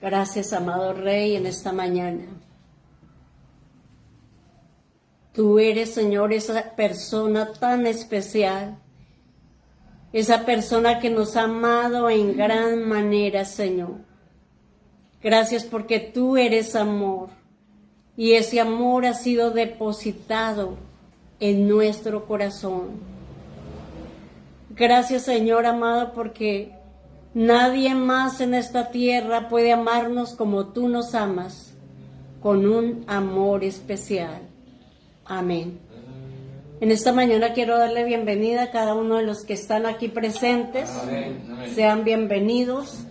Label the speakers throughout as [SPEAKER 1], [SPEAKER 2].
[SPEAKER 1] Gracias, amado Rey, en esta mañana. Tú eres, Señor, esa persona tan especial, esa persona que nos ha amado en gran manera, Señor. Gracias porque tú eres amor y ese amor ha sido depositado en nuestro corazón. Gracias, Señor amado, porque nadie más en esta tierra puede amarnos como tú nos amas, con un amor especial. Amén. En esta mañana quiero darle bienvenida a cada uno de los que están aquí presentes. Amén. Amén. Sean bienvenidos,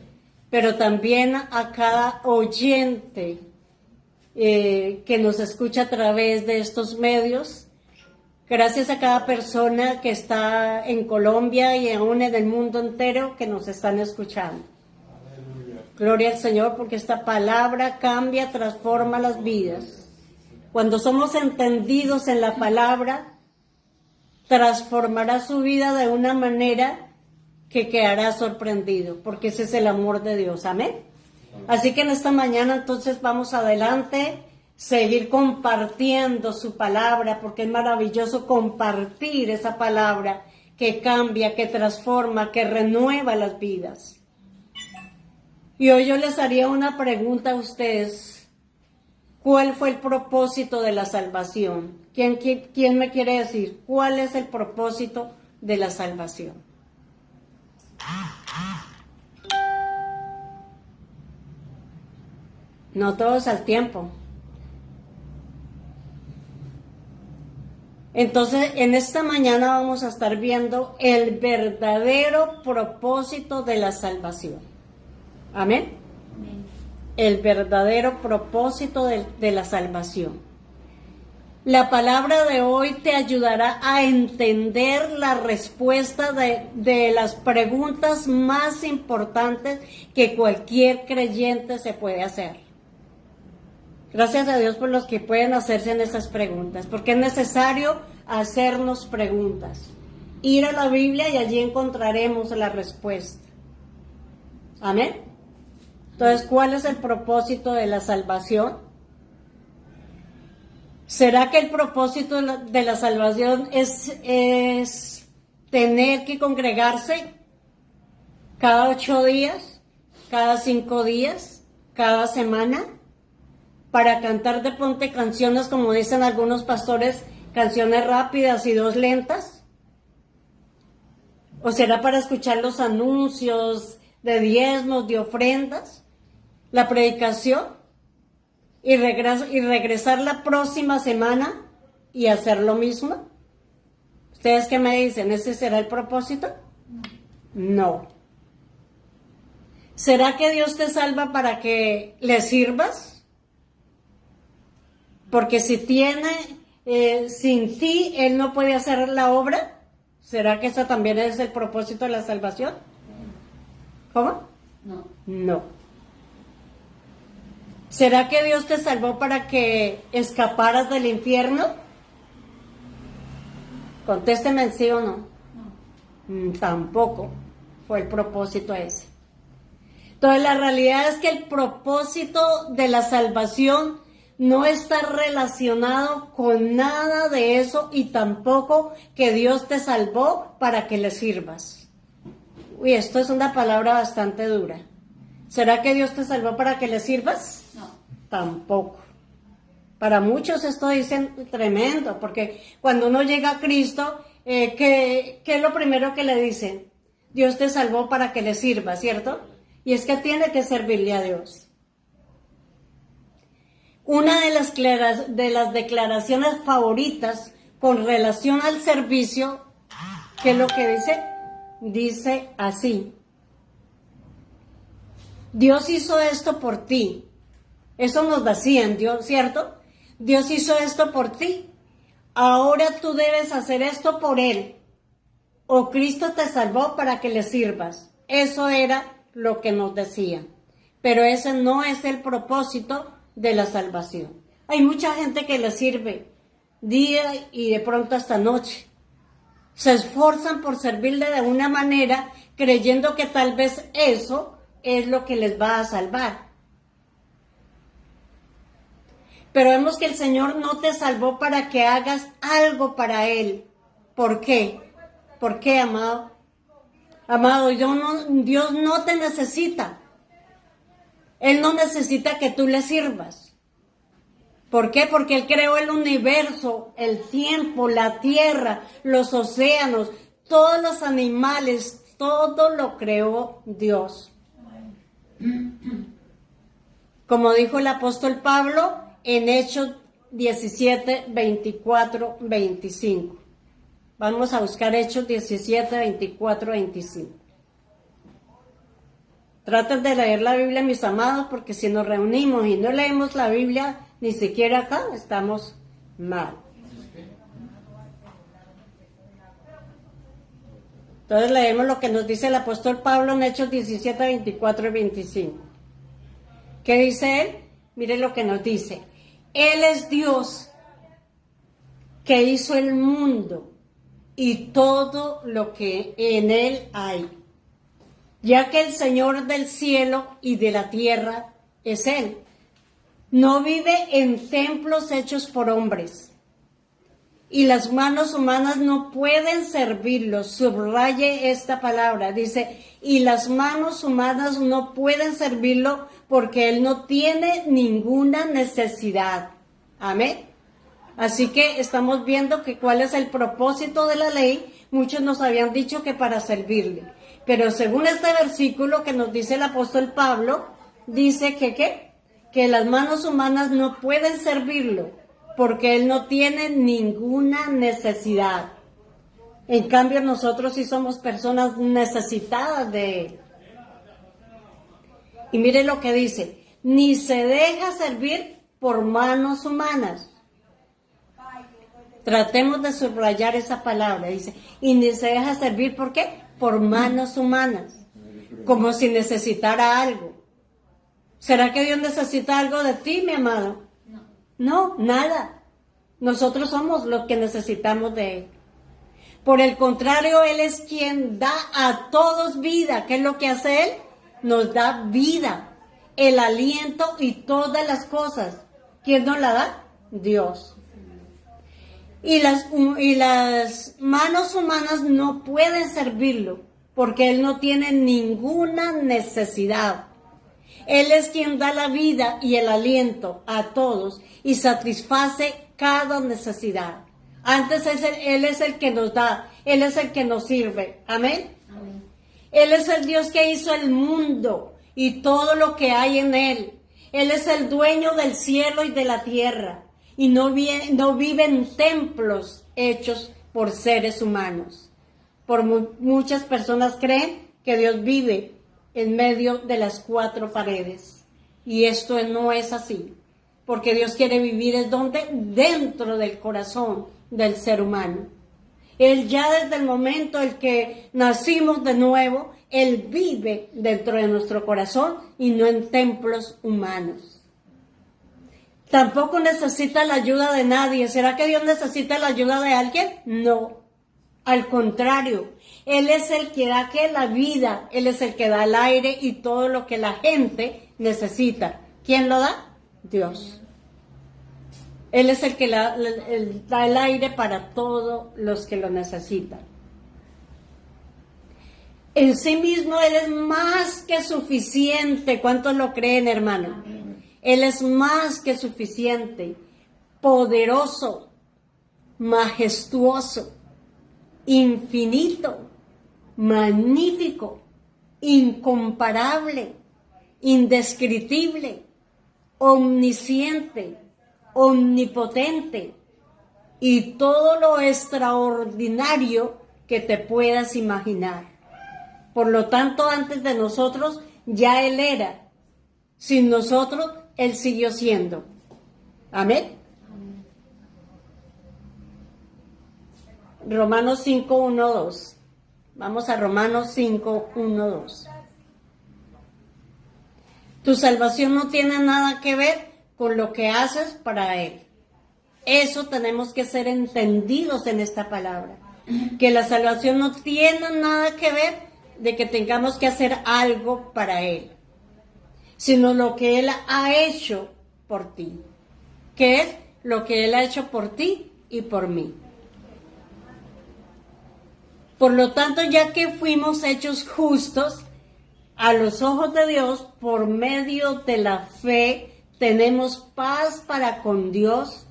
[SPEAKER 1] pero también a cada oyente que nos escucha a través de estos medios. Gracias a cada persona que está en Colombia y aún en el mundo entero que nos están escuchando. Aleluya. Gloria al Señor, porque esta palabra cambia, transforma las vidas. Cuando somos entendidos en la palabra, transformará su vida de una manera que quedará sorprendido, porque ese es el amor de Dios. Amén. Así que en esta mañana entonces vamos adelante, seguir compartiendo su palabra, porque es maravilloso compartir esa palabra que cambia, que transforma, que renueva las vidas. Y hoy yo les haría una pregunta a ustedes. ¿Cuál fue el propósito de la salvación? ¿Quién me quiere decir cuál es el propósito de la salvación? No todos al tiempo. Entonces, en esta mañana vamos a estar viendo el verdadero propósito de la salvación. Amén. Amén. El verdadero propósito de la salvación. La palabra de hoy te ayudará a entender la respuesta de las preguntas más importantes que cualquier creyente se puede hacer. Gracias a Dios por los que pueden hacerse en esas preguntas, porque es necesario hacernos preguntas. Ir a la Biblia y allí encontraremos la respuesta. Amén. Entonces, ¿cuál es el propósito de la salvación? ¿Será que el propósito de la salvación es tener que congregarse cada 8 días, cada 5 días, cada semana? Para cantar de ponte canciones, como dicen algunos pastores, canciones rápidas y 2 lentas. ¿O será para escuchar los anuncios de diezmos, de ofrendas, la predicación y regresar la próxima semana y hacer lo mismo? ¿Ustedes qué me dicen? ¿Ese será el propósito? No. ¿Será que Dios te salva para que le sirvas? Porque si sin ti, Él no puede hacer la obra. ¿Será que eso también es el propósito de la salvación? ¿Cómo? No. ¿Será que Dios te salvó para que escaparas del infierno? Contésteme sí o no. Tampoco fue el propósito ese. Entonces la realidad es que el propósito de la salvación no está relacionado con nada de eso y tampoco que Dios te salvó para que le sirvas. Uy, esto es una palabra bastante dura. ¿Será que Dios te salvó para que le sirvas? No. Tampoco. Para muchos esto dicen tremendo, porque cuando uno llega a Cristo, ¿qué es lo primero que le dicen? Dios te salvó para que le sirvas, ¿cierto? Y es que tiene que servirle a Dios. Una de las declaraciones favoritas con relación al servicio, ¿qué es lo que dice? Dice así: Dios hizo esto por ti. Eso nos decían, Dios, ¿cierto? Dios hizo esto por ti. Ahora tú debes hacer esto por Él. O Cristo te salvó para que le sirvas. Eso era lo que nos decían. Pero ese no es el propósito de la salvación. Hay mucha gente que le sirve día y de pronto hasta noche. Se esfuerzan por servirle de una manera creyendo que tal vez eso es lo que les va a salvar. Pero vemos que el Señor no te salvó para que hagas algo para Él. ¿Por qué? ¿Por qué, amado? Amado, Dios no te necesita. Él no necesita que tú le sirvas. ¿Por qué? Porque Él creó el universo, el tiempo, la tierra, los océanos, todos los animales, todo lo creó Dios. Como dijo el apóstol Pablo en Hechos 17, 24, 25. Vamos a buscar Hechos 17, 24, 25. Traten de leer la Biblia, mis amados, porque si nos reunimos y no leemos la Biblia, ni siquiera acá, estamos mal. Entonces leemos lo que nos dice el apóstol Pablo en Hechos 17, 24 y 25. ¿Qué dice él? Mire lo que nos dice. Él es Dios que hizo el mundo y todo lo que en él hay, ya que el Señor del cielo y de la tierra es Él. No vive en templos hechos por hombres, y las manos humanas no pueden servirlo. Subraye esta palabra, dice, y las manos humanas no pueden servirlo porque Él no tiene ninguna necesidad. Amén. Así que estamos viendo que cuál es el propósito de la ley. Muchos nos habían dicho que para servirle. Pero según este versículo que nos dice el apóstol Pablo, dice que las manos humanas no pueden servirlo porque Él no tiene ninguna necesidad. En cambio, nosotros sí somos personas necesitadas de Él. Y mire lo que dice, ni se deja servir por manos humanas. Tratemos de subrayar esa palabra, dice, y ni se deja servir, ¿por qué? Por manos humanas, como si necesitara algo. ¿Será que Dios necesita algo de ti, mi amado? No, nada. Nosotros somos los que necesitamos de Él. Por el contrario, Él es quien da a todos vida. ¿Qué es lo que hace Él? Nos da vida, el aliento y todas las cosas. ¿Quién nos la da? Dios. Y las manos humanas no pueden servirlo porque Él no tiene ninguna necesidad. Él es quien da la vida y el aliento a todos y satisface cada necesidad. Antes Él es el que nos da, Él es el que nos sirve. Amén. Amén. Él es el Dios que hizo el mundo y todo lo que hay en él. Él es el dueño del cielo y de la tierra. Y no vive en templos hechos por seres humanos. Muchas personas creen que Dios vive en medio de las cuatro paredes. Y esto no es así. Porque Dios quiere vivir dentro del corazón del ser humano. Él ya desde el momento en que nacimos de nuevo, Él vive dentro de nuestro corazón y no en templos humanos. Tampoco necesita la ayuda de nadie. ¿Será que Dios necesita la ayuda de alguien? No. Al contrario, Él es el que da la vida, Él es el que da el aire y todo lo que la gente necesita. ¿Quién lo da? Dios. Él es el que da el aire para todos los que lo necesitan. En sí mismo Él es más que suficiente. ¿Cuántos lo creen, hermano? Él es más que suficiente, poderoso, majestuoso, infinito, magnífico, incomparable, indescriptible, omnisciente, omnipotente y todo lo extraordinario que te puedas imaginar. Por lo tanto, antes de nosotros ya Él era. Sin nosotros, Él siguió siendo. Amén. Romanos 5, 1, 2. Vamos a Romanos 5, 1, 2. Tu salvación no tiene nada que ver con lo que haces para Él. Eso tenemos que ser entendidos en esta palabra. Que la salvación no tiene nada que ver de que tengamos que hacer algo para Él, sino lo que Él ha hecho por ti. que es lo que Él ha hecho por ti y por mí. Por lo tanto, ya que fuimos hechos justos a los ojos de Dios, por medio de la fe, tenemos paz para con Dios,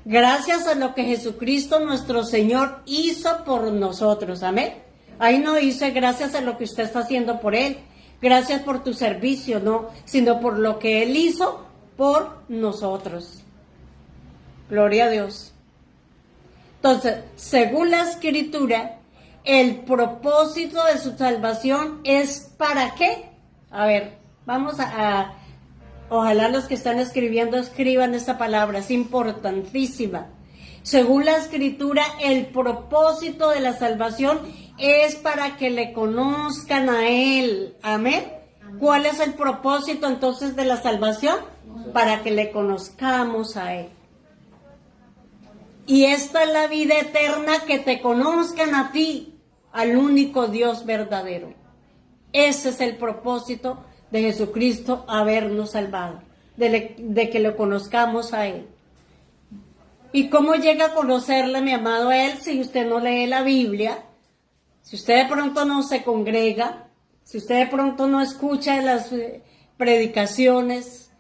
[SPEAKER 1] gracias a lo que Jesucristo nuestro Señor hizo por nosotros. Amén. Ahí no dice gracias a lo que usted está haciendo por Él, gracias por tu servicio, no, sino por lo que Él hizo por nosotros. Gloria a Dios. Entonces, según la Escritura, el propósito de su salvación es ¿para qué? A ver, vamos a ojalá los que están escribiendo escriban esta palabra, es importantísima. Según la Escritura, el propósito de la salvación es para que le conozcan a Él. Amén. ¿Cuál es el propósito entonces de la salvación? Para que le conozcamos a Él. Y esta es la vida eterna, que te conozcan a ti, al único Dios verdadero. Ese es el propósito de Jesucristo, habernos salvado, de que lo conozcamos a Él. ¿Y cómo llega a conocerle, mi amado, a Él si usted no lee la Biblia? Si usted de pronto no se congrega, si usted de pronto no escucha las predicaciones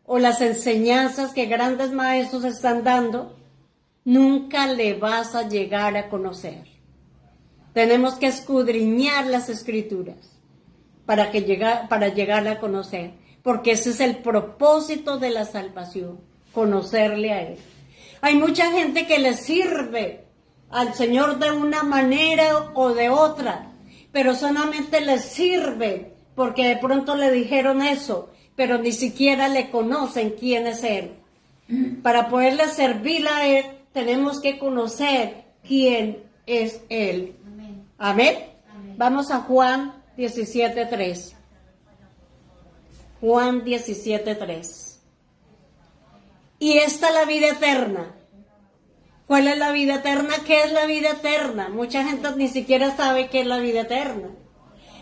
[SPEAKER 1] o las enseñanzas que grandes maestros están dando, nunca le vas a llegar a conocer. Tenemos que escudriñar las Escrituras para llegar a conocer, porque ese es el propósito de la salvación, conocerle a Él. Hay mucha gente que le sirve al Señor de una manera o de otra, pero solamente le sirve porque de pronto le dijeron eso, pero ni siquiera le conocen quién es Él. Para poderle servir a Él, tenemos que conocer quién es Él. Amén. Amén. Amén. Vamos a Juan 17:3. Juan 17:3. Y esta es la vida eterna. ¿Cuál es la vida eterna? ¿Qué es la vida eterna? Mucha gente ni siquiera sabe qué es la vida eterna.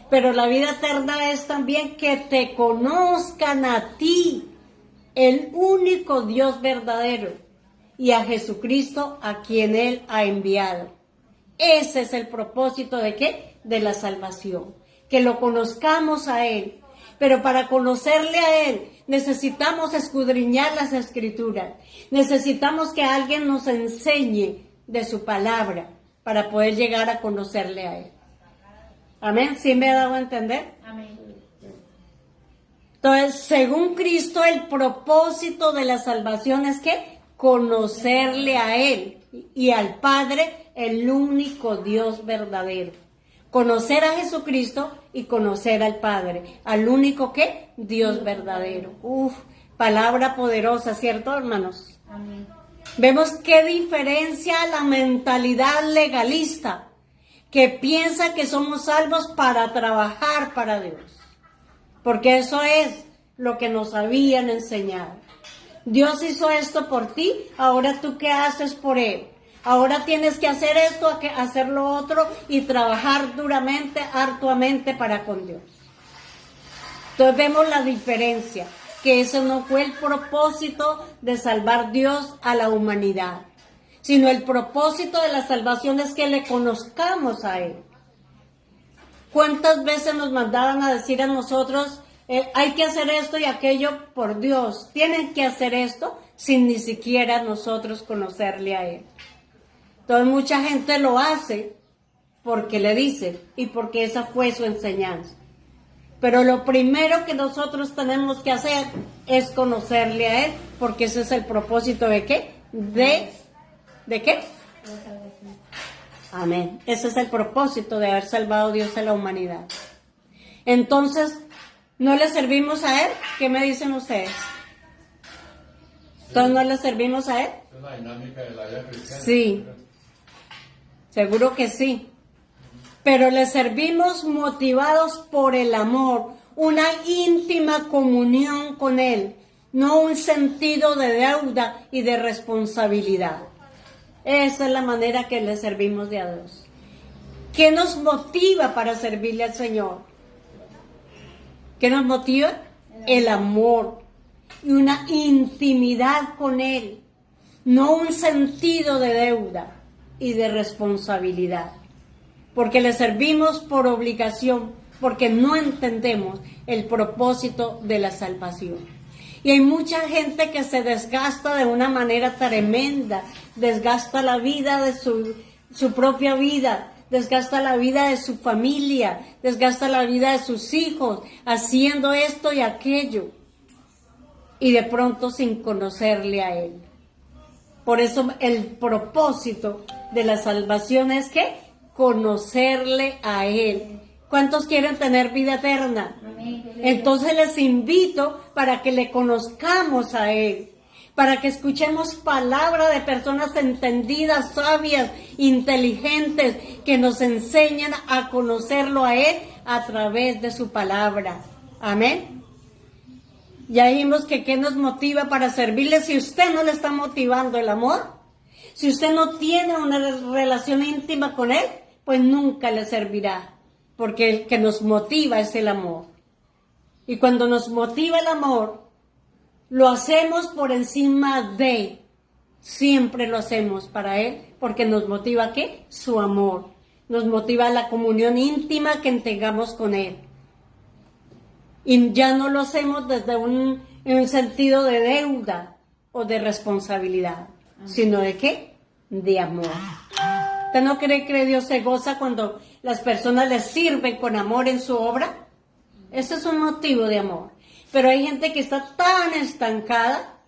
[SPEAKER 1] Pero la vida eterna es también que te conozcan a ti, el único Dios verdadero, y a Jesucristo, a quien Él ha enviado. Ese es el propósito ¿de qué? De la salvación. Que lo conozcamos a Él. Pero para conocerle a Él necesitamos escudriñar las Escrituras. Necesitamos que alguien nos enseñe de su palabra para poder llegar a conocerle a Él. Amén. ¿Sí me ha dado a entender? Amén. Entonces, según Cristo, el propósito de la salvación es que conocerle a Él y al Padre, el único Dios verdadero. Conocer a Jesucristo y conocer al Padre, al único ¿qué? Dios verdadero. Palabra poderosa, ¿cierto, hermanos? Amén. Vemos qué diferencia la mentalidad legalista, que piensa que somos salvos para trabajar para Dios. Porque eso es lo que nos habían enseñado. Dios hizo esto por ti, ahora tú ¿qué haces por Él? Ahora tienes que hacer esto, hacer lo otro y trabajar duramente, arduamente para con Dios. Entonces vemos la diferencia, que ese no fue el propósito de salvar Dios a la humanidad, sino el propósito de la salvación es que le conozcamos a Él. ¿Cuántas veces nos mandaban a decir a nosotros, hay que hacer esto y aquello por Dios? Tienen que hacer esto sin ni siquiera nosotros conocerle a Él. Entonces mucha gente lo hace porque le dicen y porque esa fue su enseñanza. Pero lo primero que nosotros tenemos que hacer es conocerle a Él, porque ese es el propósito ¿de qué? ¿De qué? Amén. Ese es el propósito de haber salvado Dios a la humanidad. Entonces, ¿no le servimos a Él? ¿Qué me dicen ustedes? ¿Entonces no le servimos a Él?
[SPEAKER 2] Es la dinámica de la vida cristiana.
[SPEAKER 1] Sí. Seguro que sí, pero le servimos motivados por el amor, una íntima comunión con Él, no un sentido de deuda y de responsabilidad. Esa es la manera que le servimos a Dios. ¿Qué nos motiva para servirle al Señor? ¿Qué nos motiva? El amor. y una intimidad con Él, no un sentido de deuda y de responsabilidad, porque le servimos por obligación, porque no entendemos el propósito de la salvación. Y hay mucha gente que se desgasta de una manera tremenda, desgasta la vida de su propia vida, desgasta la vida de su familia, desgasta la vida de sus hijos, haciendo esto y aquello, y de pronto sin conocerle a Él. Por eso el propósito de la salvación es que conocerle a Él. ¿Cuántos quieren tener vida eterna? Entonces les invito para que le conozcamos a Él, para que escuchemos palabra de personas entendidas, sabias, inteligentes, que nos enseñan a conocerlo a Él a través de su palabra. Amén. Ya dijimos que qué nos motiva para servirle. Si usted no le está motivando el amor, si usted no tiene una relación íntima con Él, pues nunca le servirá, porque el que nos motiva es el amor. Y cuando nos motiva el amor, lo hacemos por encima de, siempre lo hacemos para Él, porque nos motiva ¿qué? Su amor. Nos motiva la comunión íntima que tengamos con Él. Y ya no lo hacemos desde un sentido de deuda o de responsabilidad, sino de ¿qué? De amor. ¿Usted no cree que Dios se goza cuando las personas le sirven con amor en su obra? Ese es un motivo de amor. Pero hay gente que está tan estancada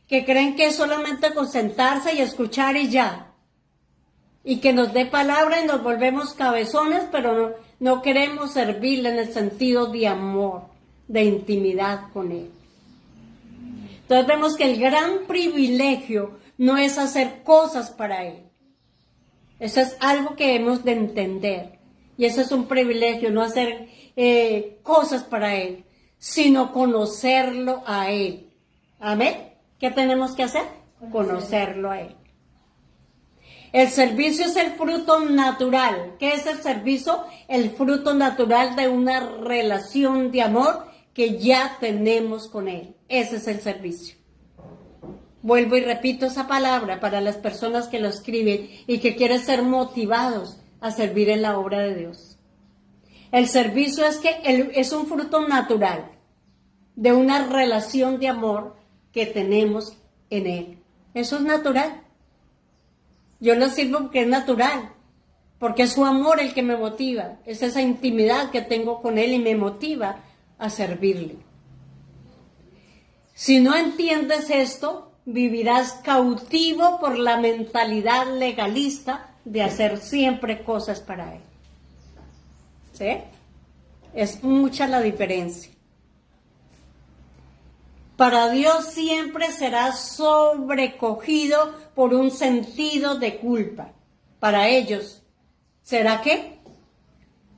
[SPEAKER 1] que creen que es solamente con sentarse y escuchar y ya. Y que nos dé palabra y nos volvemos cabezones, pero no queremos servirle en el sentido de amor, de intimidad con Él. Entonces vemos que el gran privilegio no es hacer cosas para Él. Eso es algo que hemos de entender. Y eso es un privilegio, no hacer cosas para Él, sino conocerlo a Él. ¿Amén? ¿Qué tenemos que hacer? Conocerlo a Él. El servicio es el fruto natural. ¿Qué es el servicio? El fruto natural de una relación de amor que ya tenemos con Él. Ese es el servicio. Vuelvo y repito esa palabra para las personas que lo escriben y que quieren ser motivados a servir en la obra de Dios. El servicio es un fruto natural de una relación de amor que tenemos en Él. Eso es natural. Yo lo sirvo porque es natural, porque es su amor el que me motiva, es esa intimidad que tengo con Él y me motiva a servirle. Si no entiendes esto, vivirás cautivo por la mentalidad legalista de hacer siempre cosas para Él. ¿Sí? Es mucha la diferencia. Para Dios siempre serás sobrecogido por un sentido de culpa. Para ellos, ¿será qué?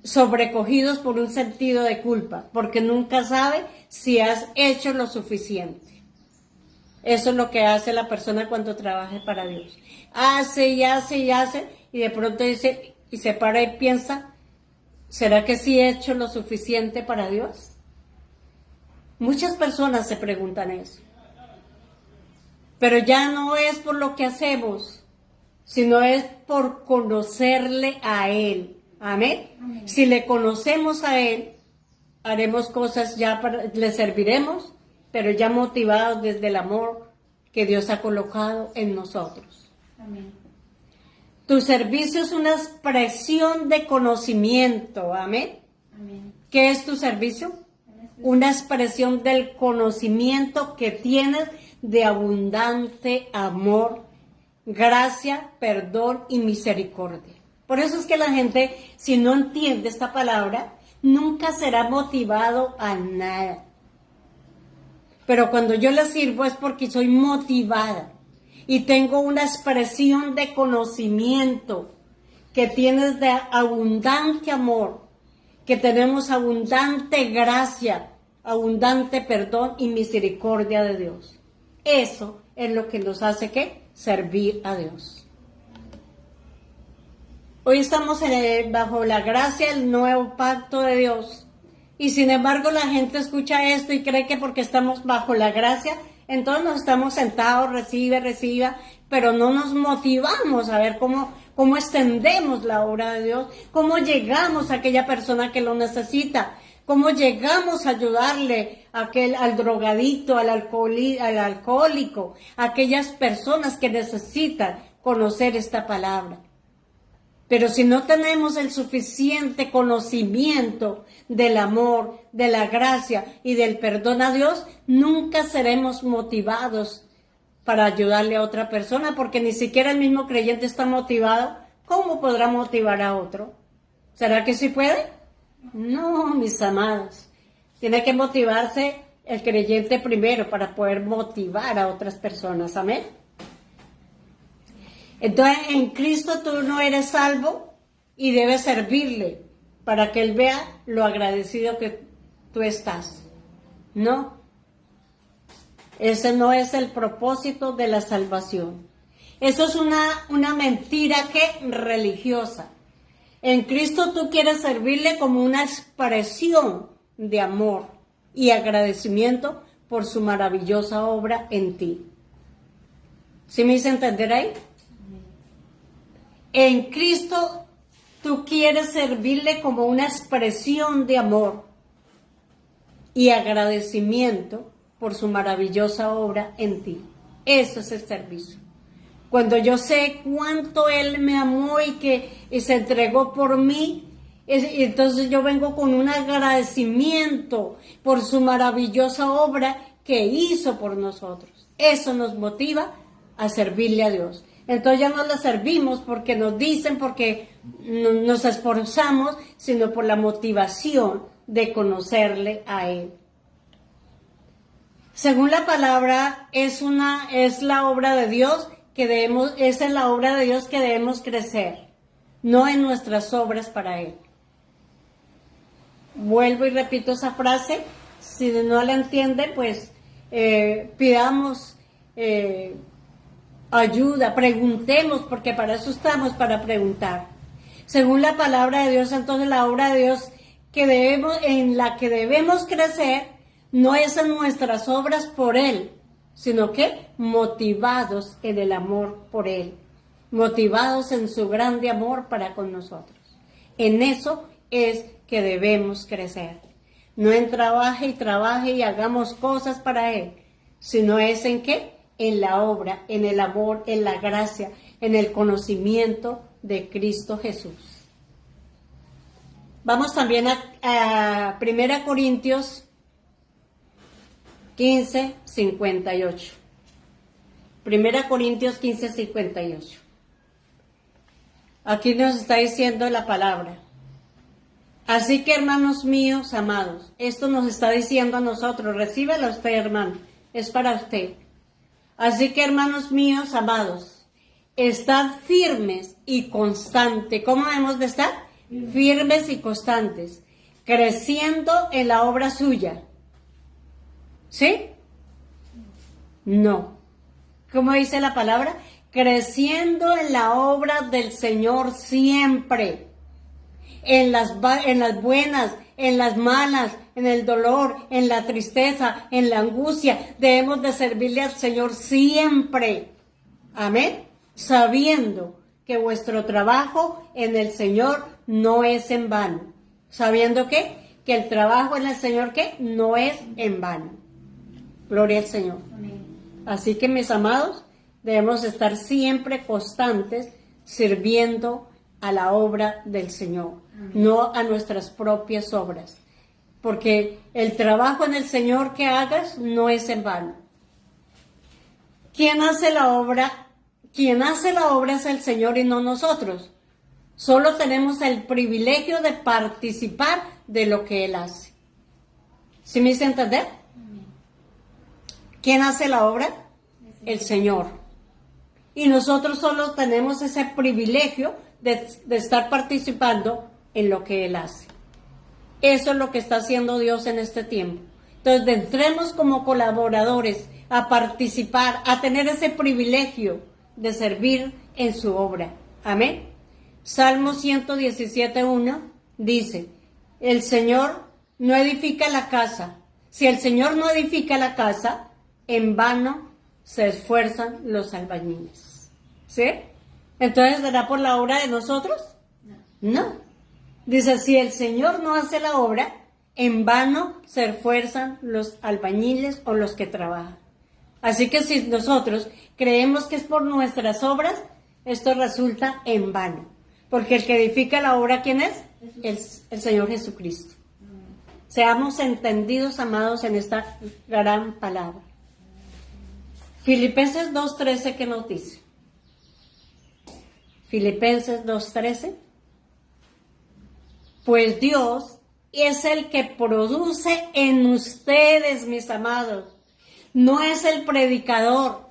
[SPEAKER 1] Sobrecogidos por un sentido de culpa, porque nunca sabe si has hecho lo suficiente. Eso es lo que hace la persona cuando trabaja para Dios. Hace y hace y hace, y de pronto dice, y se para y piensa, ¿será que sí he hecho lo suficiente para Dios? Muchas personas se preguntan eso. Pero ya no es por lo que hacemos, sino es por conocerle a Él. Amén. Amén. Si le conocemos a Él, haremos cosas ya le serviremos, pero ya motivados desde el amor que Dios ha colocado en nosotros. Amén. Tu servicio es una expresión de conocimiento. Amén. Amén. ¿Qué es tu servicio? Una expresión del conocimiento que tienes de abundante amor, gracia, perdón y misericordia. Por eso es que la gente, si no entiende esta palabra, nunca será motivado a nada. Pero cuando yo le sirvo es porque soy motivada y tengo una expresión de conocimiento que tienes de abundante amor, que tenemos abundante gracia, abundante perdón y misericordia de Dios. Eso es lo que nos hace ¿qué? Servir a Dios. Hoy estamos bajo la gracia del nuevo pacto de Dios, Y sin embargo la gente escucha esto y cree que porque estamos bajo la gracia, entonces nos estamos sentados, reciba, pero no nos motivamos a ver cómo extendemos la obra de Dios, cómo llegamos a aquella persona que lo necesita, cómo llegamos a ayudarle al drogadicto, al alcohólico, a aquellas personas que necesitan conocer esta palabra. Pero si no tenemos el suficiente conocimiento del amor, de la gracia y del perdón a Dios, nunca seremos motivados para ayudarle a otra persona, porque ni siquiera el mismo creyente está motivado. ¿Cómo podrá motivar a otro? ¿Será que sí puede? No, mis amados. Tiene que motivarse el creyente primero para poder motivar a otras personas. Amén. Entonces, en Cristo tú no eres salvo y debes servirle para que Él vea lo agradecido que tú estás. No. Ese no es el propósito de la salvación. Eso es una mentira religiosa. En Cristo tú quieres servirle como una expresión de amor y agradecimiento por su maravillosa obra en ti. ¿Sí me hice entender ahí? En Cristo tú quieres servirle como una expresión de amor y agradecimiento por su maravillosa obra en ti. Eso es el servicio. Cuando yo sé cuánto Él me amó y se entregó por mí, entonces yo vengo con un agradecimiento por su maravillosa obra que hizo por nosotros. Eso nos motiva a servirle a Dios. Entonces ya no le servimos porque nos dicen, porque nos esforzamos, sino por la motivación de conocerle a Él. Según la palabra, es la obra de Dios es en la obra de Dios que debemos crecer, no en nuestras obras para Él. Vuelvo y repito esa frase. Si no la entiende, pues pidamos ayuda, preguntemos, porque para eso estamos, para preguntar. Según la palabra de Dios, entonces la obra de Dios en la que debemos crecer no es en nuestras obras por Él, sino que motivados en el amor por Él, motivados en su grande amor para con nosotros. En eso es que debemos crecer. No en trabaje y hagamos cosas para Él, sino es en ¿qué? En la obra, en el amor, en la gracia, en el conocimiento de Cristo Jesús. Vamos también a 1 Corintios 15, 58. 1 Corintios 15, 58. Aquí nos está diciendo la palabra. Así que, hermanos míos, amados, esto nos está diciendo a nosotros. Recíbela usted, hermano. Es para usted. Así que, hermanos míos, amados, estad firmes y constantes. ¿Cómo debemos de estar? Firmes y constantes, creciendo en la obra suya. ¿Sí? No. ¿Cómo dice la palabra? Creciendo en la obra del Señor siempre. En las buenas, en las malas, en el dolor, en la tristeza, en la angustia. Debemos de servirle al Señor siempre. Amén. Sabiendo que vuestro trabajo en el Señor no es en vano. Sabiendo que el trabajo en el Señor no es en vano. Gloria al Señor. Amén. Así que, mis amados, debemos estar siempre constantes sirviendo a la obra del Señor, no a nuestras propias obras, porque el trabajo en el Señor que hagas no es en vano. ¿Quién hace la obra? Quien hace la obra es el Señor y no nosotros. Solo tenemos el privilegio de participar de lo que Él hace. ¿Sí me hice entender? ¿Quién hace la obra? El Señor. Y nosotros solo tenemos ese privilegio de estar participando en lo que Él hace. Eso es lo que está haciendo Dios en este tiempo. Entonces, entremos como colaboradores a participar, a tener ese privilegio de servir en su obra. Amén. Salmo 117:1 dice: el Señor no edifica la casa. Si el Señor no edifica la casa, en vano se esfuerzan los albañiles. ¿Sí? Entonces, ¿será por la obra de nosotros? No. Dice, si el Señor no hace la obra, en vano se esfuerzan los albañiles o los que trabajan. Así que si nosotros creemos que es por nuestras obras, esto resulta en vano. Porque el que edifica la obra, ¿quién es? El Señor Jesucristo. Seamos entendidos, amados, en esta gran palabra. Filipenses 2:13, ¿qué nos dice? Filipenses 2:13. Pues Dios es el que produce en ustedes, mis amados. No es el predicador,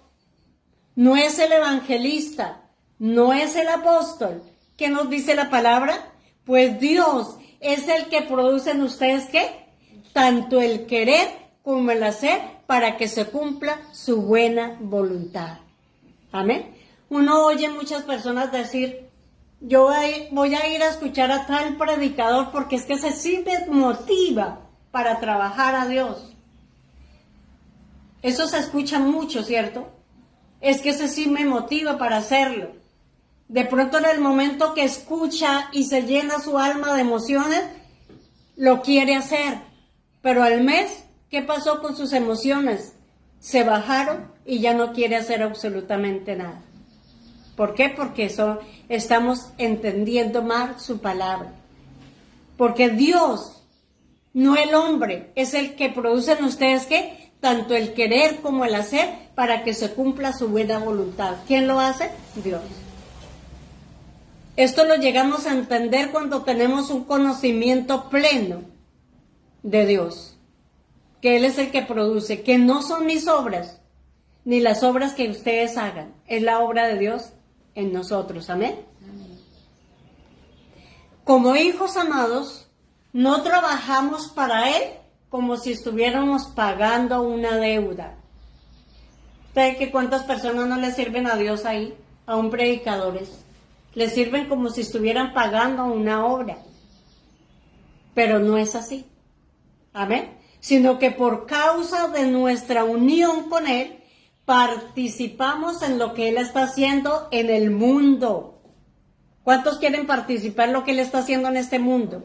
[SPEAKER 1] no es el evangelista, no es el apóstol. ¿Qué nos dice la palabra? Pues Dios es el que produce en ustedes, ¿qué? Tanto el querer como el hacer para que se cumpla su buena voluntad. Amén. Uno oye muchas personas decir, yo voy a ir a escuchar a tal predicador porque es que ese sí me motiva para trabajar a Dios. Eso se escucha mucho, ¿cierto? Es que ese sí me motiva para hacerlo. De pronto en el momento que escucha y se llena su alma de emociones, lo quiere hacer. Pero al mes, ¿qué pasó con sus emociones? Se bajaron y ya no quiere hacer absolutamente nada. ¿Por qué? Porque estamos entendiendo mal su palabra. Porque Dios, no el hombre, es el que produce en ustedes, ¿qué? Tanto el querer como el hacer para que se cumpla su buena voluntad. ¿Quién lo hace? Dios. Esto lo llegamos a entender cuando tenemos un conocimiento pleno de Dios, que Él es el que produce, que no son mis obras, ni las obras que ustedes hagan, es la obra de Dios en nosotros. Amén. Amén. Como hijos amados, no trabajamos para Él como si estuviéramos pagando una deuda. ¿Sabe que cuántas personas no le sirven a Dios ahí? Aún predicadores. Le sirven como si estuvieran pagando una obra. Pero no es así. Amén. Sino que por causa de nuestra unión con Él, participamos en lo que Él está haciendo en el mundo. ¿Cuántos quieren participar en lo que Él está haciendo en este mundo?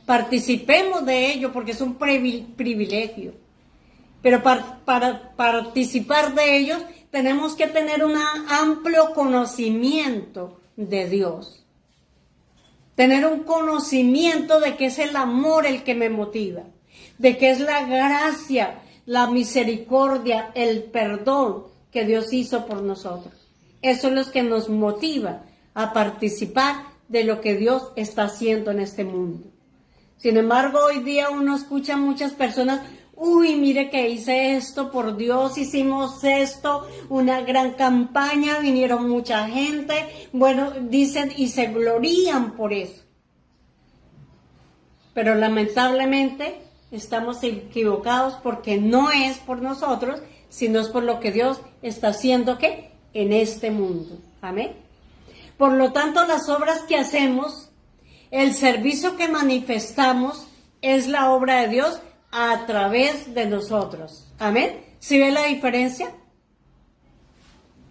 [SPEAKER 1] Participemos de ello porque es un privilegio. Pero para participar de ellos tenemos que tener un amplio conocimiento de Dios. Tener un conocimiento de que es el amor el que me motiva, de que es la gracia, la misericordia, el perdón que Dios hizo por nosotros. Eso es lo que nos motiva a participar de lo que Dios está haciendo en este mundo. Sin embargo, hoy día uno escucha a muchas personas, uy, mire que hice esto por Dios, hicimos esto, una gran campaña, vinieron mucha gente, bueno, dicen y se glorían por eso. Pero lamentablemente estamos equivocados porque no es por nosotros, sino es por lo que Dios está haciendo, ¿qué? En este mundo. Amén. Por lo tanto, las obras que hacemos, el servicio que manifestamos es la obra de Dios a través de nosotros. Amén. ¿Sí ve la diferencia?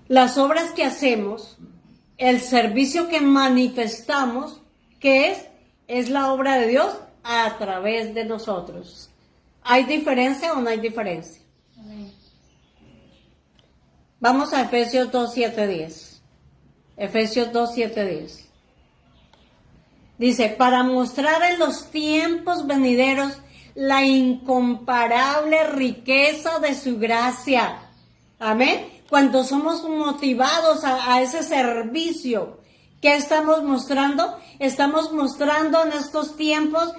[SPEAKER 1] Las obras que hacemos, el servicio que manifestamos, ¿qué es? Es la obra de Dios a través de nosotros. ¿Hay diferencia o no hay diferencia? Amén. Vamos a Efesios 2:7-10. Efesios 2:7-10. Dice, para mostrar en los tiempos venideros la incomparable riqueza de su gracia. Amén. Cuando somos motivados a ese servicio, ¿qué estamos mostrando? Estamos mostrando en estos tiempos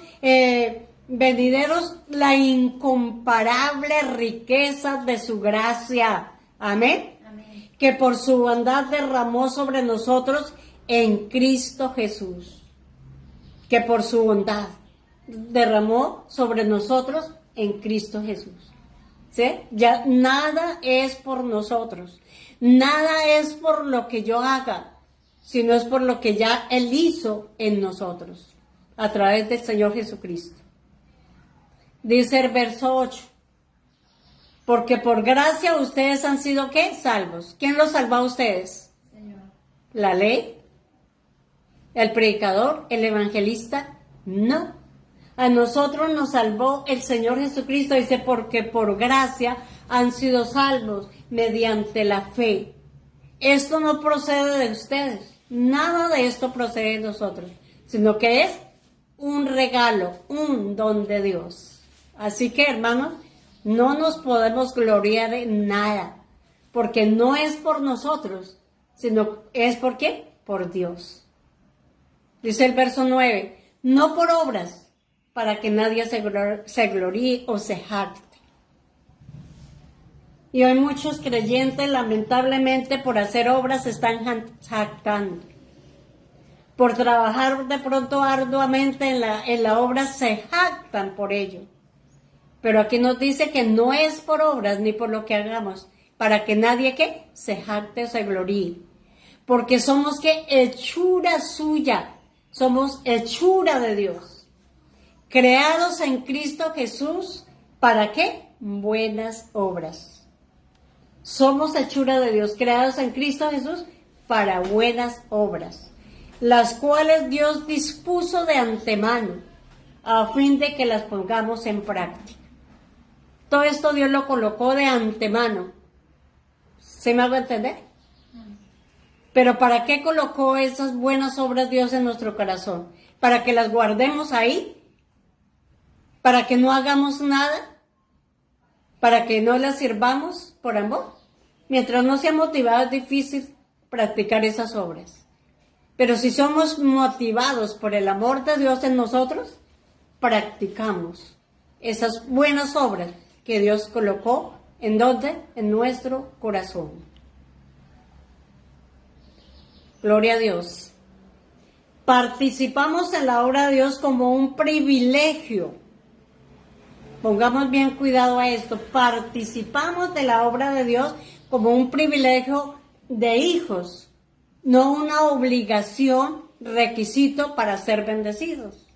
[SPEAKER 1] venideros la incomparable riqueza de su gracia. Amén. Amén. Que por su bondad derramó sobre nosotros en Cristo Jesús. Que por su bondad derramó sobre nosotros en Cristo Jesús. ¿Sí? Ya nada es por nosotros, nada es por lo que yo haga, sino es por lo que ya Él hizo en nosotros, a través del Señor Jesucristo. Dice el verso 8. Porque por gracia ustedes han sido, ¿qué? Salvos. ¿Quién los salvó a ustedes?
[SPEAKER 3] Señor.
[SPEAKER 1] ¿La ley? ¿El predicador? ¿El evangelista? No. A nosotros nos salvó el Señor Jesucristo. Dice, porque por gracia han sido salvos mediante la fe. Esto no procede de ustedes. Nada de esto procede de nosotros. Sino que es un regalo, un don de Dios. Así que, hermanos, no nos podemos gloriar en nada, porque no es por nosotros, sino es por ¿qué? Por Dios. Dice el verso 9, no por obras, para que nadie se gloríe o se jacte. Y hoy muchos creyentes, lamentablemente, por hacer obras se están jactando. Por trabajar de pronto arduamente en la obra se jactan por ello. Pero aquí nos dice que no es por obras ni por lo que hagamos, para que nadie ¿qué? Se jacte o se gloríe. Porque somos ¿qué? Hechura suya, somos hechura de Dios. Creados en Cristo Jesús, ¿para qué? Buenas obras. Somos hechura de Dios, creados en Cristo Jesús para buenas obras, las cuales Dios dispuso de antemano, a fin de que las pongamos en práctica. Todo esto Dios lo colocó de antemano. ¿Se me hago entender? Pero ¿para qué colocó esas buenas obras Dios en nuestro corazón? ¿Para que las guardemos ahí? ¿Para que no hagamos nada? ¿Para que no las sirvamos por amor? Mientras no sea motivado es difícil practicar esas obras. Pero si somos motivados por el amor de Dios en nosotros, practicamos esas buenas obras que Dios colocó, ¿en dónde? En nuestro corazón. Gloria a Dios. Participamos en la obra de Dios como un privilegio. Pongamos bien cuidado a esto. Participamos de la obra de Dios como un privilegio de hijos, no una obligación, requisito para ser bendecidos.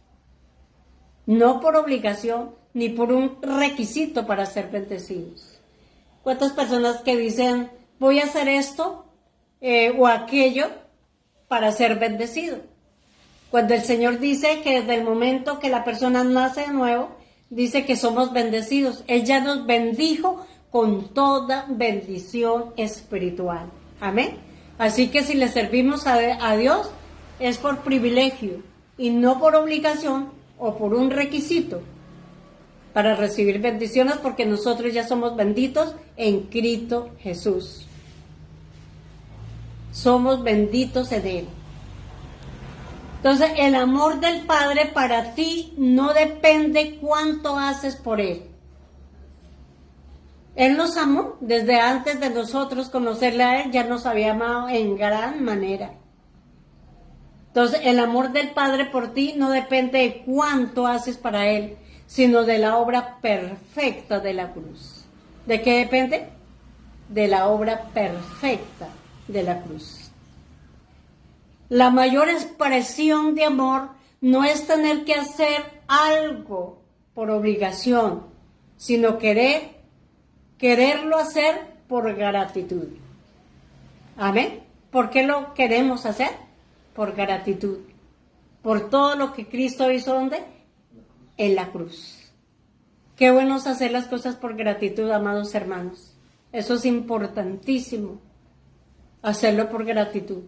[SPEAKER 1] No por obligación, ni por un requisito para ser bendecidos. ¿Cuántas personas que dicen, voy a hacer esto o aquello para ser bendecido? Cuando el Señor dice que desde el momento que la persona nace de nuevo, dice que somos bendecidos. Él ya nos bendijo con toda bendición espiritual. Amén. Así que si le servimos a Dios, es por privilegio y no por obligación o por un requisito para recibir bendiciones, porque nosotros ya somos benditos en Cristo Jesús. Somos benditos en Él. Entonces, el amor del Padre para ti no depende cuánto haces por Él. Él nos amó desde antes de nosotros conocerle a Él, ya nos había amado en gran manera. Entonces, el amor del Padre por ti no depende de cuánto haces para Él, sino de la obra perfecta de la cruz. ¿De qué depende? De la obra perfecta de la cruz. La mayor expresión de amor no es tener que hacer algo por obligación, sino quererlo hacer por gratitud. Amén. ¿Por qué lo queremos hacer? Por gratitud. Por todo lo que Cristo hizo, ¿dónde? En la cruz. Qué bueno es hacer las cosas por gratitud, amados hermanos. Eso es importantísimo. Hacerlo por gratitud.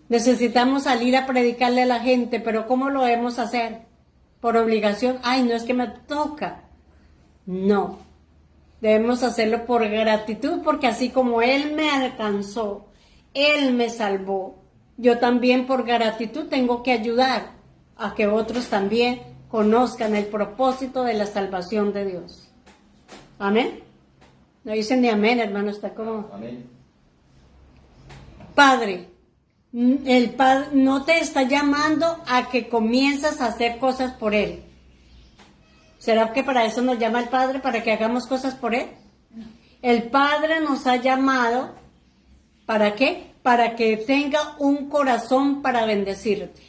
[SPEAKER 1] Necesitamos salir a predicarle a la gente, pero ¿cómo lo debemos hacer? ¿Por obligación? Ay, no es que me toca. No. Debemos hacerlo por gratitud, porque así como Él me alcanzó, Él me salvó, yo también por gratitud tengo que ayudar a que otros también conozcan el propósito de la salvación de Dios. Amén. No dicen ni amén, hermano, está como...
[SPEAKER 2] Amén.
[SPEAKER 1] Padre, el Padre no te está llamando a que comiences a hacer cosas por Él. ¿Será que para eso nos llama el Padre, para que hagamos cosas por Él? El Padre nos ha llamado, ¿para qué? Para que tenga un corazón para bendecirte.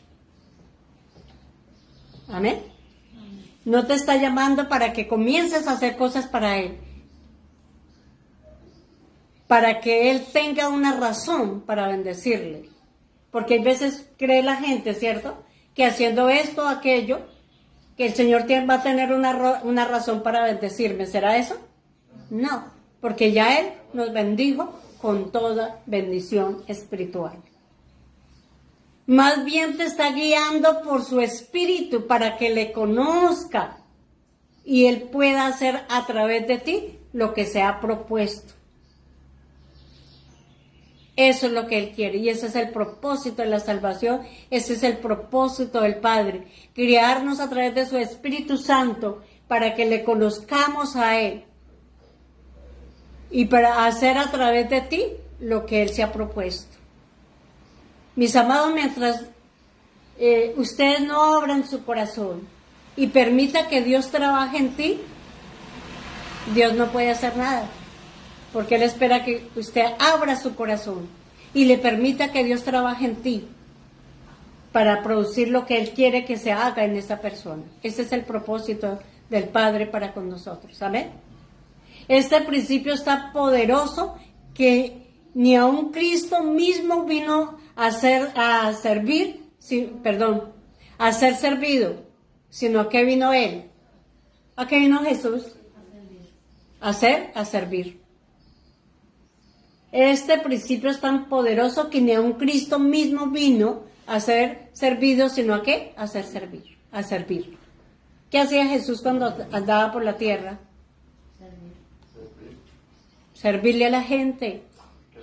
[SPEAKER 1] Amén. No te está llamando para que comiences a hacer cosas para Él. Para que Él tenga una razón para bendecirle. Porque hay veces cree la gente, ¿cierto? Que haciendo esto o aquello, que el Señor va a tener una razón para bendecirme. ¿Será eso? No, porque ya Él nos bendijo con toda bendición espiritual. Más bien te está guiando por su espíritu para que le conozca y Él pueda hacer a través de ti lo que se ha propuesto. Eso es lo que Él quiere y ese es el propósito de la salvación, ese es el propósito del Padre, criarnos a través de su Espíritu Santo para que le conozcamos a Él y para hacer a través de ti lo que Él se ha propuesto. Mis amados, mientras ustedes no abran su corazón y permita que Dios trabaje en ti, Dios no puede hacer nada. Porque Él espera que usted abra su corazón y le permita que Dios trabaje en ti para producir lo que Él quiere que se haga en esa persona. Ese es el propósito del Padre para con nosotros. Amén. Este principio está poderoso que ni aun Cristo mismo vino a ser servido, sino a qué vino Él. ¿A qué vino Jesús? A servir. Este principio es tan poderoso que ni aun Cristo mismo vino a ser servido, sino a qué? A servir. ¿Qué hacía Jesús cuando andaba por la tierra? Servirle a la gente.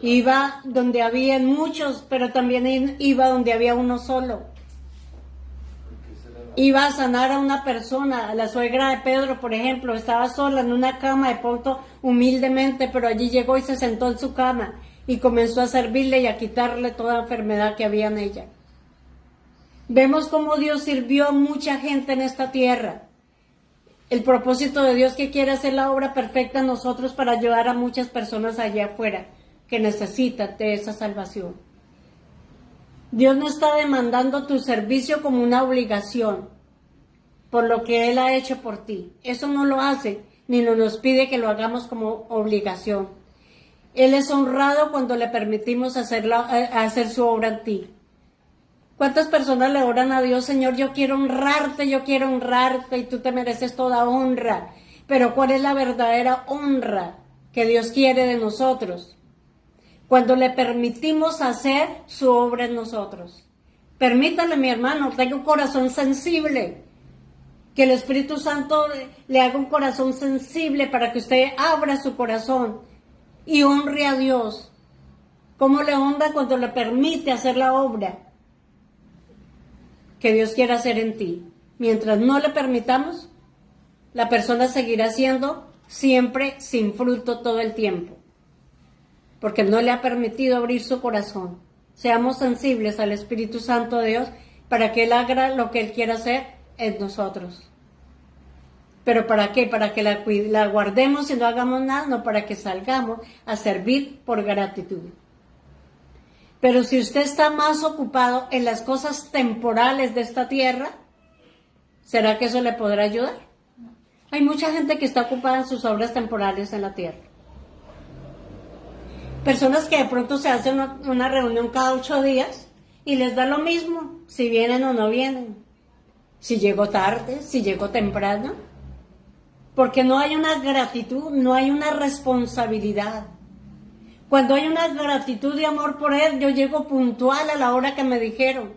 [SPEAKER 1] Iba donde había muchos, pero también iba donde había uno solo. Iba a sanar a una persona, la suegra de Pedro, por ejemplo, estaba sola en una cama de pronto humildemente, pero allí llegó y se sentó en su cama y comenzó a servirle y a quitarle toda enfermedad que había en ella. Vemos cómo Dios sirvió a mucha gente en esta tierra. El propósito de Dios que quiere hacer la obra perfecta en nosotros para ayudar a muchas personas allá afuera que necesitan de esa salvación. Dios no está demandando tu servicio como una obligación por lo que Él ha hecho por ti. Eso no lo hace, ni nos pide que lo hagamos como obligación. Él es honrado cuando le permitimos hacer su obra en ti. ¿Cuántas personas le oran a Dios, Señor, yo quiero honrarte, y tú te mereces toda honra? Pero ¿cuál es la verdadera honra que Dios quiere de nosotros? Cuando le permitimos hacer su obra en nosotros. Permítale, mi hermano, tenga un corazón sensible. Que el Espíritu Santo le haga un corazón sensible para que usted abra su corazón y honre a Dios. ¿Cómo le honra cuando le permite hacer la obra que Dios quiere hacer en ti? Mientras no le permitamos, la persona seguirá siendo siempre sin fruto todo el tiempo. Porque no le ha permitido abrir su corazón. Seamos sensibles al Espíritu Santo de Dios para que Él haga lo que Él quiera hacer en nosotros. ¿Pero para qué? Para que la guardemos y no hagamos nada, no, para que salgamos a servir por gratitud. Pero si usted está más ocupado en las cosas temporales de esta tierra, ¿será que eso le podrá ayudar? Hay mucha gente que está ocupada en sus obras temporales en la tierra. Personas que de pronto se hacen una reunión cada 8 días y les da lo mismo si vienen o no vienen, si llegó tarde, si llegó temprano, porque no hay una gratitud, no hay una responsabilidad. Cuando hay una gratitud y amor por Él, yo llego puntual a la hora que me dijeron.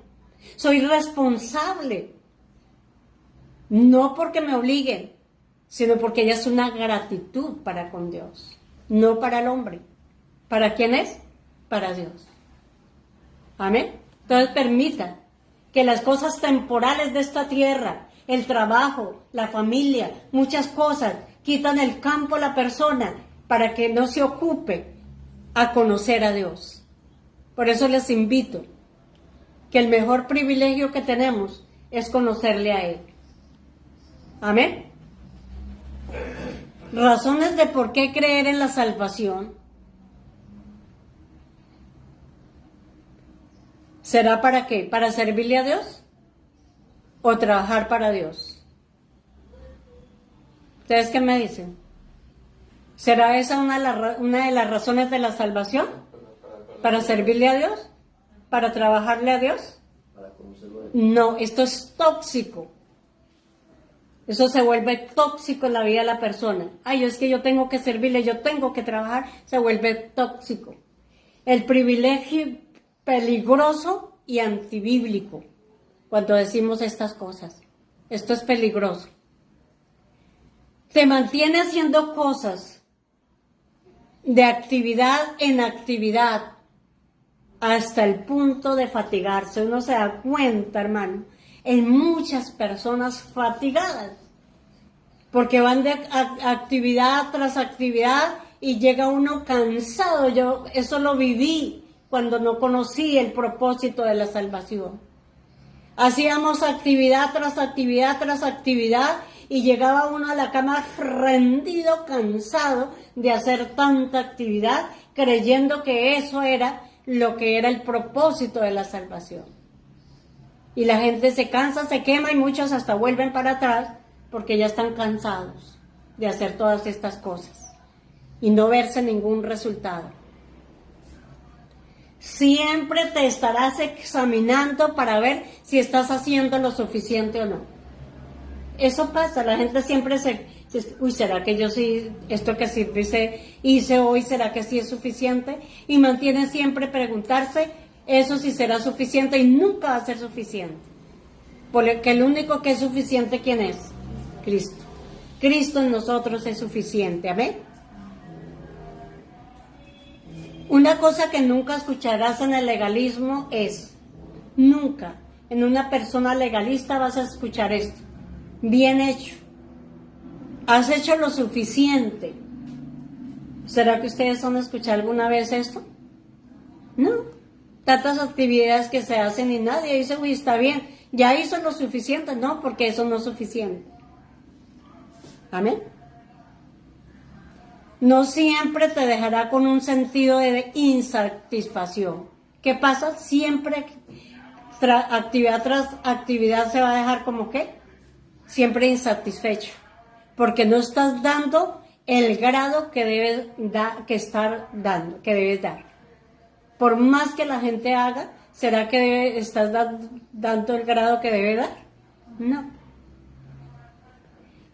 [SPEAKER 1] Soy responsable, no porque me obliguen, sino porque ella es una gratitud para con Dios, no para el hombre. ¿Para quién es? Para Dios. Amén. Entonces permita que las cosas temporales de esta tierra, el trabajo, la familia, muchas cosas, quitan el campo a la persona para que no se ocupe a conocer a Dios. Por eso les invito que el mejor privilegio que tenemos es conocerle a Él. Amén. Razones de por qué creer en la salvación. ¿Será para qué? ¿Para servirle a Dios? ¿O trabajar para Dios? ¿Ustedes qué me dicen? ¿Será esa una de las razones de la salvación? ¿Para servirle a Dios? ¿Para trabajarle a Dios? No, esto es tóxico. Eso se vuelve tóxico en la vida de la persona. Ay, es que yo tengo que servirle, yo tengo que trabajar, se vuelve tóxico. El privilegio peligroso y antibíblico cuando decimos estas cosas. Esto es peligroso. Te mantiene haciendo cosas de actividad en actividad hasta el punto de fatigarse. Uno se da cuenta, hermano, en muchas personas fatigadas, porque van de actividad tras actividad y llega uno cansado. Yo eso lo viví cuando no conocí el propósito de la salvación. Hacíamos actividad tras actividad tras actividad y llegaba uno a la cama rendido, cansado de hacer tanta actividad, creyendo que eso era lo que era el propósito de la salvación. Y la gente se cansa, se quema y muchos hasta vuelven para atrás porque ya están cansados de hacer todas estas cosas y no verse ningún resultado. Siempre te estarás examinando para ver si estás haciendo lo suficiente o no. Eso pasa, la gente siempre uy, ¿será que yo sí, esto que sí hice hoy, será que sí es suficiente? Y mantiene siempre preguntarse eso si será suficiente y nunca va a ser suficiente. Porque el único que es suficiente, ¿quién es? Cristo. Cristo en nosotros es suficiente, ¿amén? Una cosa que nunca escucharás en el legalismo es, nunca en una persona legalista vas a escuchar esto. Bien hecho. ¿Has hecho lo suficiente? ¿Será que ustedes han escuchado alguna vez esto? No. Tantas actividades que se hacen y nadie dice, uy, está bien, ya hizo lo suficiente. No, porque eso no es suficiente. Amén. No siempre te dejará con un sentido de insatisfacción. ¿Qué pasa? Siempre, actividad tras actividad, se va a dejar como ¿qué? Siempre insatisfecho. Porque no estás dando el grado que debes que debes dar. Por más que la gente haga, ¿será que estás dando el grado que debe dar? No.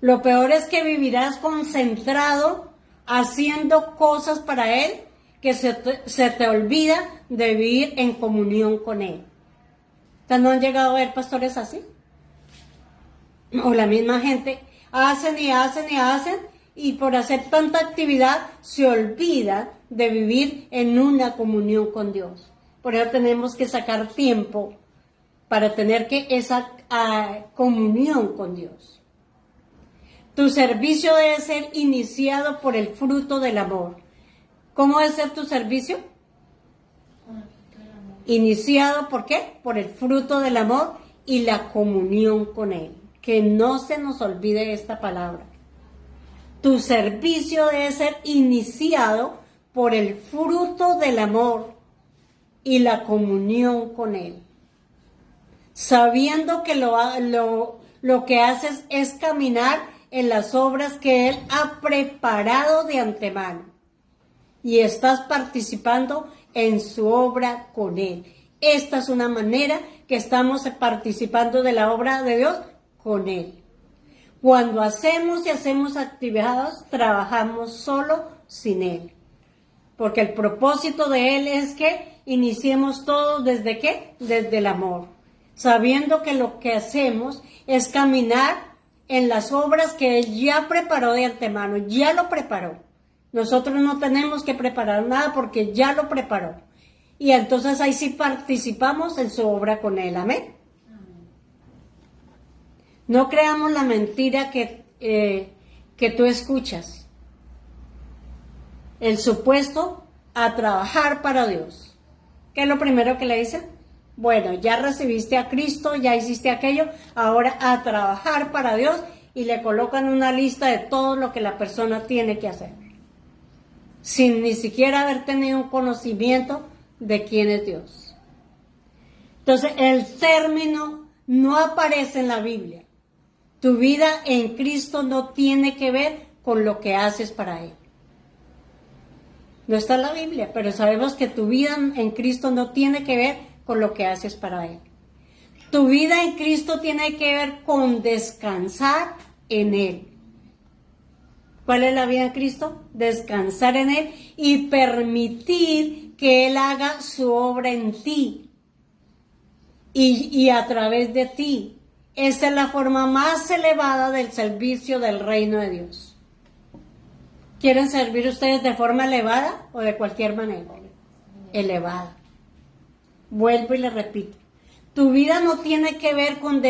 [SPEAKER 1] Lo peor es que vivirás concentrado haciendo cosas para Él, que se te olvida de vivir en comunión con Él. ¿No han llegado a ver pastores así? O la misma gente hacen y hacen y hacen, y por hacer tanta actividad se olvida de vivir en una comunión con Dios. Por eso tenemos que sacar tiempo para tener esa comunión con Dios. Tu servicio debe ser iniciado por el fruto del amor. ¿Cómo debe ser tu servicio? Iniciado, ¿por qué? Por el fruto del amor y la comunión con Él. Que no se nos olvide esta palabra. Tu servicio debe ser iniciado por el fruto del amor y la comunión con Él. Sabiendo que lo que haces es caminar en las obras que Él ha preparado de antemano. Y estás participando en su obra con Él. Esta es una manera que estamos participando de la obra de Dios con Él. Cuando hacemos actividades, trabajamos solo sin Él. Porque el propósito de Él es que iniciemos todo ¿desde qué? Desde el amor. Sabiendo que lo que hacemos es caminar en las obras que Él ya preparó de antemano, ya lo preparó. Nosotros no tenemos que preparar nada porque ya lo preparó. Y entonces ahí sí participamos en su obra con Él, amén. No creamos la mentira que tú escuchas. El supuesto a trabajar para Dios. ¿Qué es lo primero que le dicen? Bueno, ya recibiste a Cristo, ya hiciste aquello, ahora a trabajar para Dios, y le colocan una lista de todo lo que la persona tiene que hacer, sin ni siquiera haber tenido un conocimiento de quién es Dios. Entonces, el término no aparece en la Biblia. Tu vida en Cristo no tiene que ver con lo que haces para Él. No está en la Biblia, pero sabemos que tu vida en Cristo no tiene que ver con lo que haces para Él. Tu vida en Cristo tiene que ver con descansar en Él. ¿Cuál es la vida en Cristo? Descansar en Él y permitir que Él haga su obra en ti y a través de ti. Esa es la forma más elevada del servicio del reino de Dios. ¿Quieren servir ustedes de forma elevada o de cualquier manera? Elevada. Vuelvo y le repito. Tu vida no tiene que ver con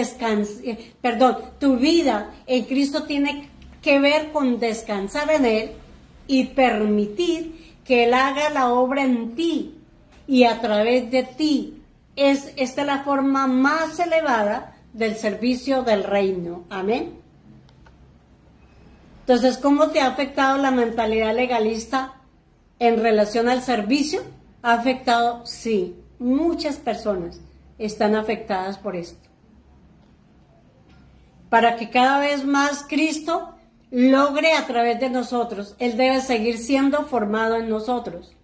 [SPEAKER 1] tu vida en Cristo tiene que ver con descansar en Él y permitir que Él haga la obra en ti y a través de ti. Esta es la forma más elevada del servicio del reino. Amén. Entonces, ¿cómo te ha afectado la mentalidad legalista en relación al servicio? ¿Ha afectado? Sí, muchas personas están afectadas por esto. Para que cada vez más Cristo logre a través de nosotros, Él debe seguir siendo formado en nosotros.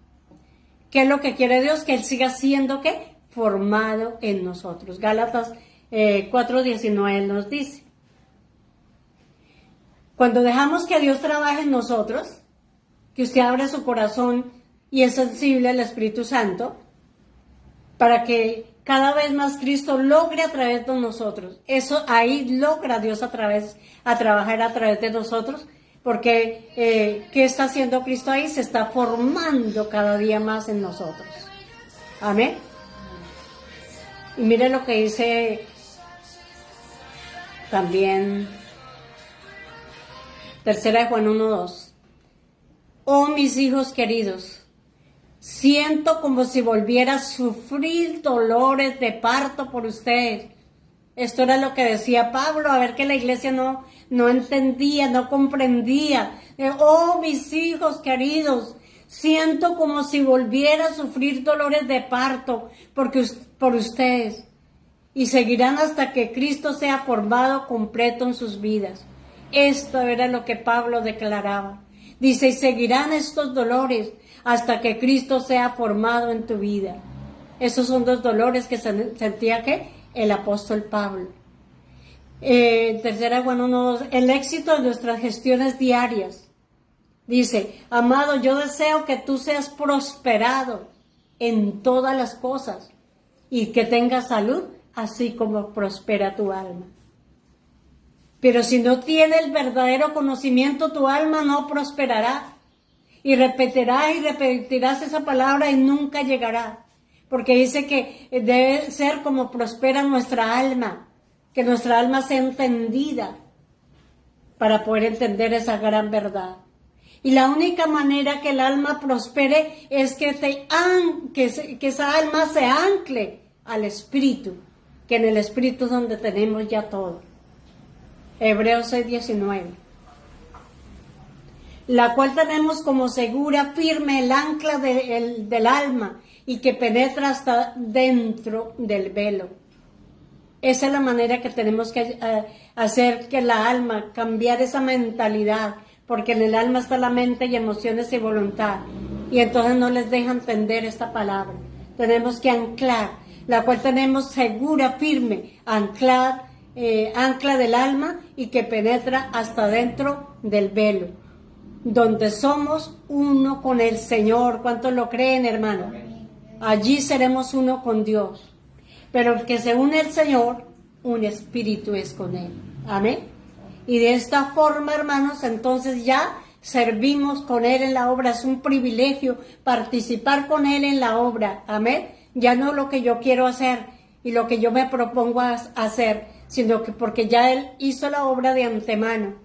[SPEAKER 1] ¿Qué es lo que quiere Dios? Que Él siga siendo, ¿qué? Formado en nosotros. Gálatas 4:19 nos dice. Cuando dejamos que Dios trabaje en nosotros, que usted abre su corazón y es sensible al Espíritu Santo, para que cada vez más Cristo logre a través de nosotros. Eso ahí logra Dios a trabajar a través de nosotros, porque ¿qué está haciendo Cristo ahí? Se está formando cada día más en nosotros. Amén. Y mire lo que dice también 3 Juan 1:2. Oh, mis hijos queridos, siento como si volviera a sufrir dolores de parto por ustedes. Esto era lo que decía Pablo, a ver que la iglesia no entendía, no comprendía. Oh, mis hijos queridos, siento como si volviera a sufrir dolores de parto por ustedes. Y seguirán hasta que Cristo sea formado completo en sus vidas. Esto era lo que Pablo declaraba. Dice, y seguirán estos dolores hasta que Cristo sea formado en tu vida. Esos son los dolores que sentía el apóstol Pablo. 3 Juan 1:2, el éxito de nuestras gestiones diarias. Dice, amado, yo deseo que tú seas prosperado en todas las cosas y que tengas salud, así como prospera tu alma. Pero si no tienes el verdadero conocimiento, tu alma no prosperará. Y repetirás esa palabra y nunca llegará. Porque dice que debe ser como prospera nuestra alma. Que nuestra alma sea entendida para poder entender esa gran verdad. Y la única manera que el alma prospere es que esa alma se ancle al Espíritu. Que en el Espíritu es donde tenemos ya todo. Hebreos 6:19, la cual tenemos como segura, firme el ancla del alma y que penetra hasta dentro del velo. Esa es la manera que tenemos que hacer que la alma, cambiar esa mentalidad, porque en el alma está la mente y emociones y voluntad, y entonces no les deja entender esta palabra. Tenemos que anclar, la cual tenemos segura, firme, ancla del alma y que penetra hasta dentro del velo, donde somos uno con el Señor. ¿Cuántos lo creen, hermano? Allí seremos uno con Dios. Pero el que se une al Señor, un espíritu es con Él. Amén. Y de esta forma, hermanos, entonces ya servimos con Él en la obra. Es un privilegio participar con Él en la obra. Amén. Ya no lo que yo quiero hacer y lo que yo me propongo hacer, sino que porque ya Él hizo la obra de antemano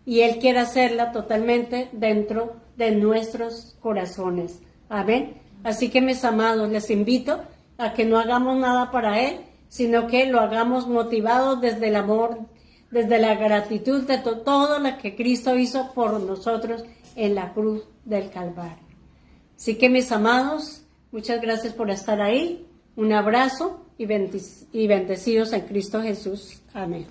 [SPEAKER 1] y Él quiere hacerla totalmente dentro de nuestros corazones. Amén. Así que, mis amados, les invito a que no hagamos nada para Él, sino que lo hagamos motivados desde el amor, desde la gratitud de todo lo que Cristo hizo por nosotros en la cruz del Calvario. Así que, mis amados, muchas gracias por estar ahí. Un abrazo y bendecidos en Cristo Jesús. Amén.